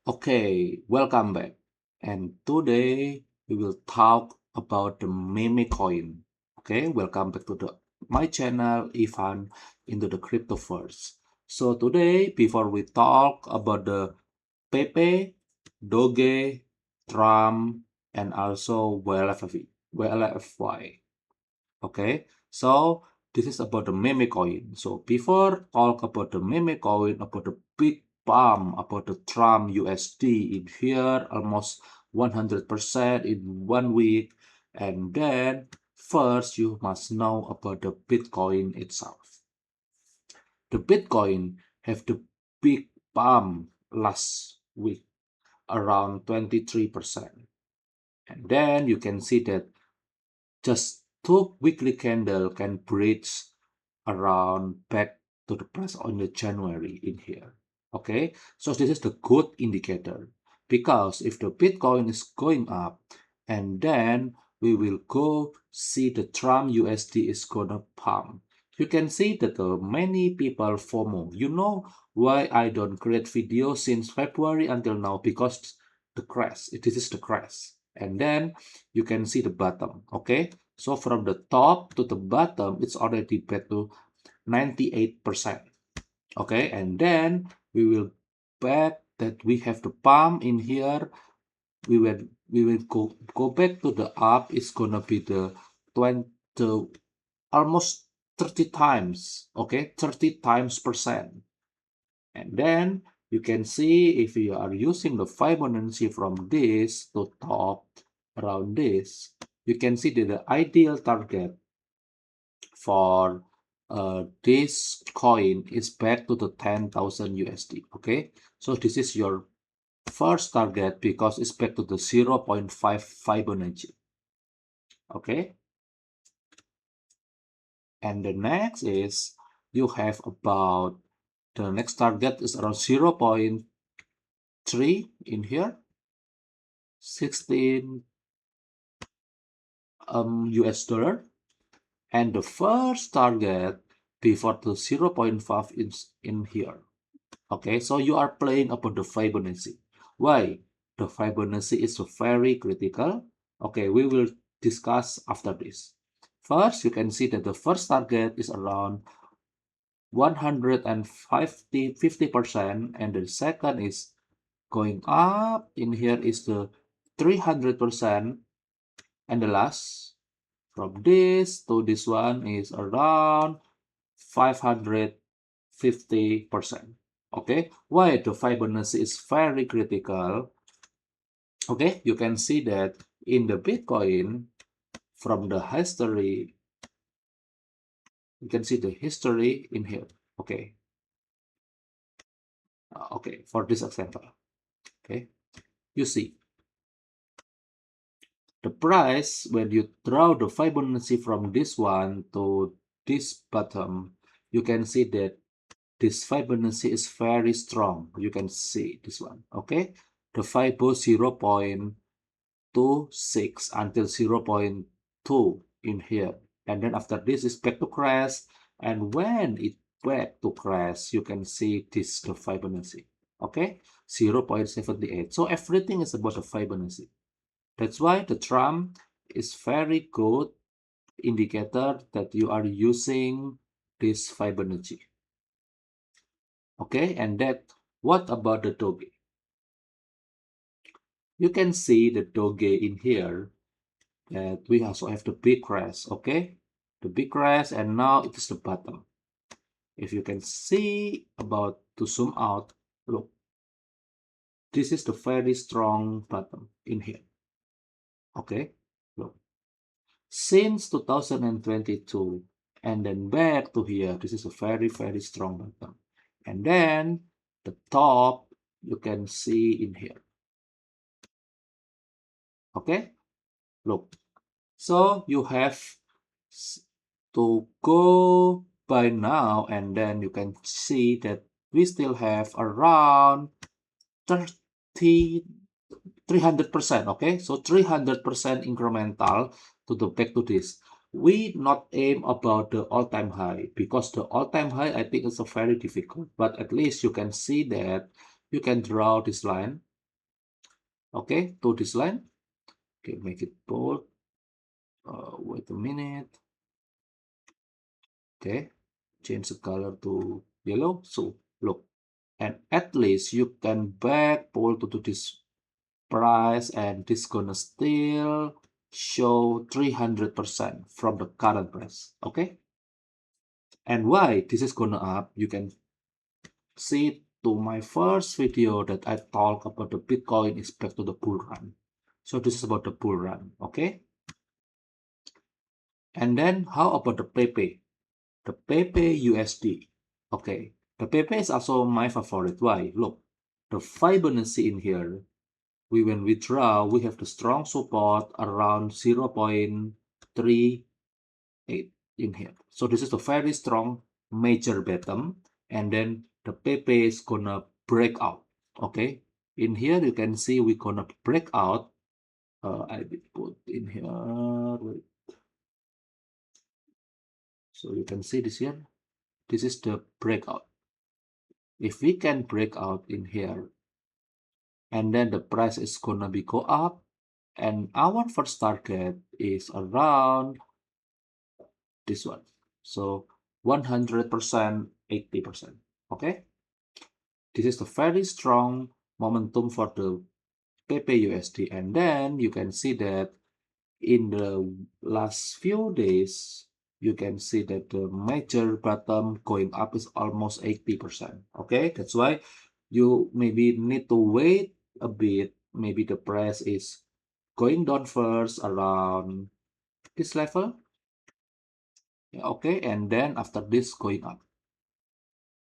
Okay, welcome back. And today we will talk about the meme coin. Okay, welcome back to my channel, Ivan, into the cryptoverse. So today, before we talk about the Pepe, Doge, Trump, and also Wlfi. Okay, so this is about the meme coin. So before talk about the meme coin, about the big pump, about the Trump USD in here, almost 100% in 1 week. And then first you must know about the Bitcoin itself. The Bitcoin have the big pump last week, around 23%. And then you can see that just two weekly candle can bridge around back to the price on the January in here. Okay, so this is the good indicator, because if the Bitcoin is going up, and then we will go see the Trump USD is gonna pump. You can see that many people FOMO. You know why I don't create video since February until now? Because the crash. This is the crash. And then you can see the bottom. Okay, so from the top to the bottom, it's already back to 98%. Okay, and then we will bet that we have the pump in here. We will go back to the up. It's gonna be the 20, almost 30 times. Okay, 30 times percent. And then you can see if you are using the Fibonacci from this to top around this, you can see that the ideal target for this coin is back to the 10,000 USD. Okay, so this is your first target because it's back to the 0.5 Fibonacci. Okay, and the next is you have about the next target is around 0.3 in here, 16 US dollar, and the first target before the 0.5 is in here. Okay, so you are playing about the Fibonacci. Why? The Fibonacci is very critical. Okay, we will discuss after this. First, you can see that the first target is around 50%, and the second is going up. In here is the 300%, and the last from this to this one is around 550%. Okay, why the Fibonacci is very critical? Okay, you can see that in the Bitcoin, from the history, you can see the history in here. Okay, okay, for this example, okay, you see the price when you draw the Fibonacci from this one to this bottom, you can see that this Fibonacci is very strong. You can see this one. Okay, the Fibo 0.26 until 0.2 in here, and then after this is back to crash, and when it back to crash, you can see this the Fibonacci. Okay, 0.78. So everything is about the Fibonacci. That's why the Trump is very good indicator that you are using this Fibonacci. Okay, and that, what about the Doge? You can see the Doge in here that we also have the big crash. Okay, the big crash, and now it is the bottom. If you can see, about to zoom out, look, this is the very strong bottom in here. Okay, look, since 2022 and then back to here, this is a very strong bottom, and then the top you can see in here. Okay, look, so you have to go by now, and then you can see that we still have around 300%. Okay, so 300% incremental to the back to this. We not aim about the all-time high, because the all-time high I think is a very difficult, but at least you can see that you can draw this line. okay, to this line. Okay, make it bold. Wait a minute. Okay, change the color to yellow. So look, and at least you can back pull to this price, and this gonna still show 300% from the current price. Okay, and why this is gonna up, you can see to my first video that I talk about the Bitcoin is back to the bull run. So this is about the bull run. Okay, and then how about the Pepe? The Pepe USD. Okay, the Pepe is also my favorite. Why? Look, the Fibonacci in here, when we draw, we have the strong support around 0.38 in here. So this is a very strong major bottom, and then the Pepe is gonna break out. Okay, in here you can see we're gonna break out. I will put in here. Wait. So you can see this here. This is the breakout. If we can break out in here, and then the price is gonna be go up, and our first target is around this one. So 100%, 80%. Okay, this is the very strong momentum for the PPUSD, and then you can see that in the last few days, you can see that the major bottom going up is almost 80%. Okay, that's why you maybe need to wait a bit. Maybe the price is going down first around this level. Yeah, okay, and then after this going up.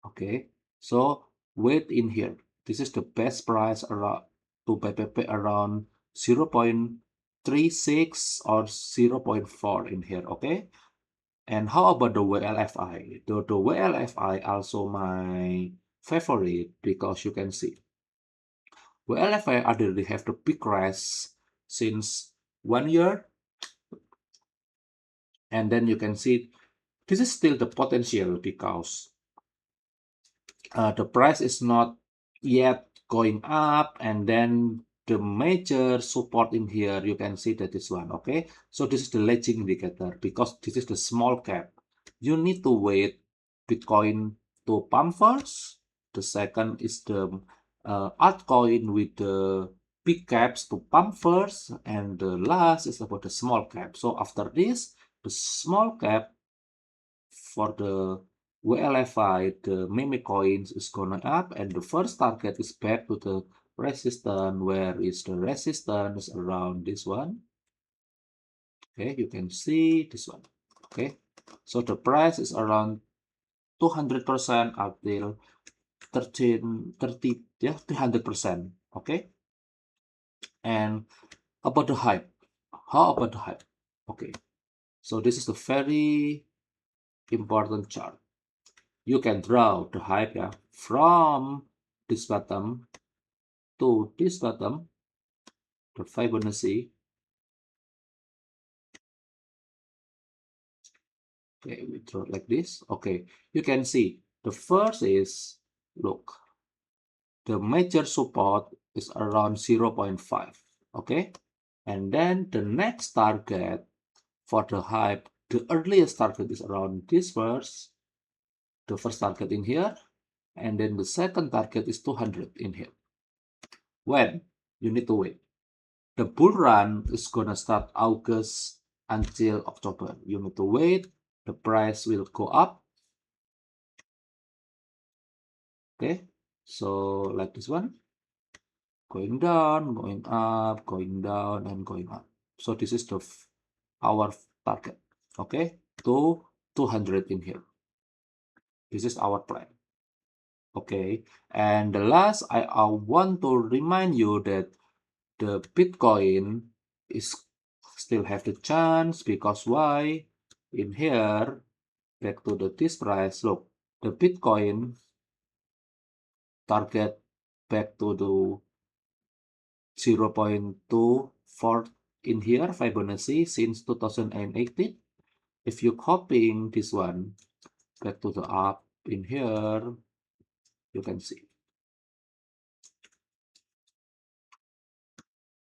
Okay, so wait in here. This is the best price around to buy Pepe around 0.36 or 0.4 in here. Okay, and how about the WLFI? The WLFI also my favorite because you can see WLFI already have the big crash since 1 year, and then you can see this is still the potential because the price is not yet going up, and then the major support in here you can see that this one. Okay, so this is the ledging indicator because this is the small cap. You need to wait Bitcoin to pump first. The second is the altcoin with the big caps to pump first, and the last is about the small cap. So after this, the small cap for the Wlfi, the meme coins is gonna up, and the first target is back to the resistance. Where is the resistance? Around this one. Okay, you can see this one. Okay, so the price is around 200% until 30, yeah, 300%. Okay, and about the hype. How about the hype? Okay, so this is a very important chart. You can draw the hype, yeah, from this bottom to this bottom, the Fibonacci. Okay, we draw like this. Okay, you can see the first is, look, the major support is around 0.5. Okay, and then the next target for the hype, the earliest target is around this first, the first target in here, and then the second target is 200 in here. When? You need to wait. The bull run is gonna start August until October. You need to wait. The price will go up. Okay, so like this one, going down, going up, going down, and going up. So this is the our target. Okay, to 200 in here. This is our plan. Okay, and the last, I want to remind you that the Bitcoin is still have the chance because why? In here, back to the this price, look, the Bitcoin target back to the 0.24 in here, Fibonacci since 2018. If you copying this one back to the up in here, you can see.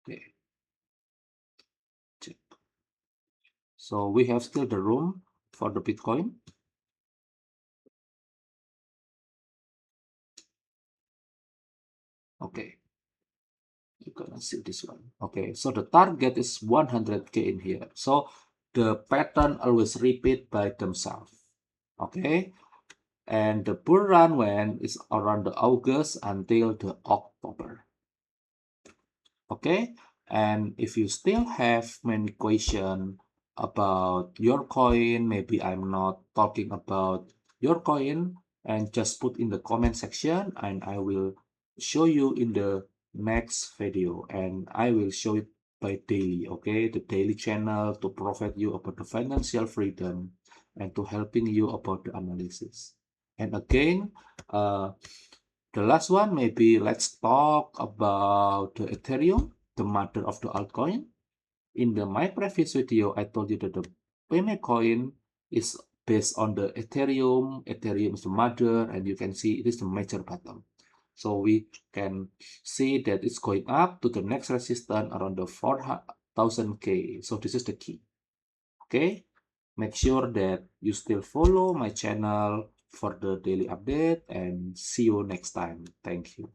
Okay, check. So we have still the room for the Bitcoin. Okay, you're gonna see this one. Okay, so the target is 100K in here. So the pattern always repeat by themselves. Okay, and the bull run when is around the August until the October. Okay, and if you still have many questions about your coin, maybe I'm not talking about your coin, and just put in the comment section and I will show you in the next video, and I will show it by daily. Okay, the daily channel to provide you about the financial freedom and to helping you about the analysis. And again, the last one, maybe let's talk about the Ethereum, the mother of the altcoin. In my previous video, I told you that the Pepe coin is based on the Ethereum. Ethereum is the mother, and you can see it is the major bottom. So we can see that it's going up to the next resistance around the 4000K. So this is the key. Okay, make sure that you still follow my channel for the daily update, and see you next time. Thank you.